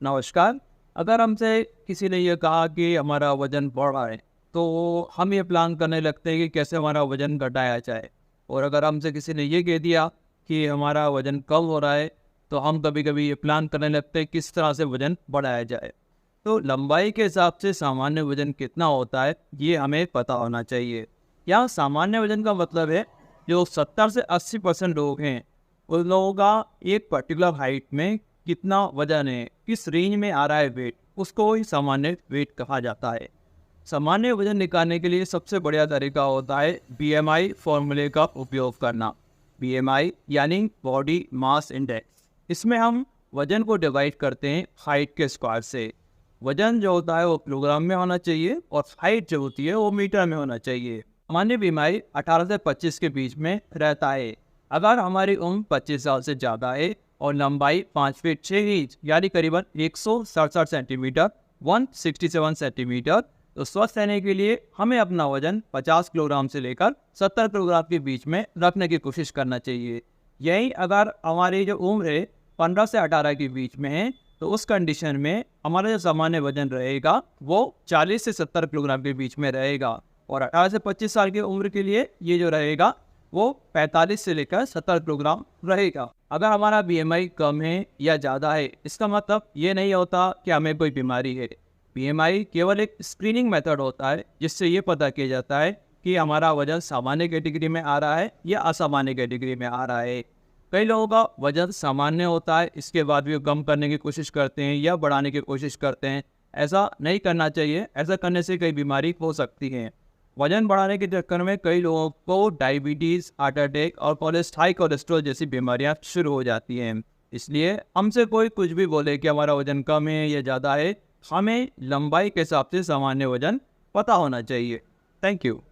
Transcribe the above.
नमस्कार। अगर हमसे किसी ने ये कहा कि हमारा वज़न बढ़ रहा है, तो हम ये प्लान करने लगते हैं कि कैसे हमारा वज़न घटाया जाए। और अगर हमसे किसी ने ये कह दिया कि हमारा वज़न कम हो रहा है, तो हम कभी-कभी ये प्लान करने लगते हैं किस तरह से वज़न बढ़ाया जाए। तो लंबाई के हिसाब से सामान्य वज़न कितना होता है, ये हमें पता होना चाहिए। यहाँ सामान्य वज़न का मतलब है जो 70 से 80% लोग हैं, उन लोगों का एक पर्टिकुलर हाइट में कितना वजन है, किस रेंज में आ रहा है वेट, उसको ही सामान्य वेट कहा जाता है। सामान्य वजन निकालने के लिए सबसे बढ़िया तरीका होता है बीएमआई फॉर्मूले का उपयोग करना। बीएमआई यानी बॉडी मास इंडेक्स। इसमें हम वजन को डिवाइड करते हैं हाइट के स्क्वायर से। वजन जो होता है वो किलोग्राम में होना चाहिए और हाइट जो होती है वो मीटर में होना चाहिए। सामान्य बीएमआई 18 से 25 के बीच में रहता है। अगर हमारी उम्र 25 साल से ज़्यादा है और लंबाई 5 फीट 6 इंच यानी करीबन 167 सेंटीमीटर 167 सेंटीमीटर, तो स्वस्थ रहने के लिए हमें अपना वजन 50 किलोग्राम से लेकर 70 किलोग्राम के बीच में रखने की कोशिश करना चाहिए। यही अगर हमारी जो उम्र है 15 से 18 के बीच में है, तो उस कंडीशन में हमारा जो सामान्य वजन रहेगा वो 40 से 70 किलोग्राम के बीच में रहेगा। और 18 से 25 साल की उम्र के लिए ये जो रहेगा वो 45 से लेकर 70 किलोग्राम रहेगा। अगर हमारा बीएमआई कम है या ज़्यादा है, इसका मतलब ये नहीं होता कि हमें कोई बीमारी है। बीएमआई केवल एक स्क्रीनिंग मेथड होता है जिससे ये पता किया जाता है कि हमारा वजन सामान्य कैटेगरी में आ रहा है या असामान्य कैटेगरी में आ रहा है। कई लोगों का वजन सामान्य होता है, इसके बाद भी वो कम करने की कोशिश करते हैं या बढ़ाने की कोशिश करते हैं। ऐसा नहीं करना चाहिए। ऐसा करने से कई बीमारी हो सकती है। वजन बढ़ाने के चक्कर में कई लोगों को डायबिटीज़, हार्ट अटैक और हाई कोलेस्ट्रॉल जैसी बीमारियां शुरू हो जाती हैं। इसलिए हमसे कोई कुछ भी बोले कि हमारा वजन कम है या ज़्यादा है, हमें लंबाई के हिसाब से सामान्य वजन पता होना चाहिए। Thank you.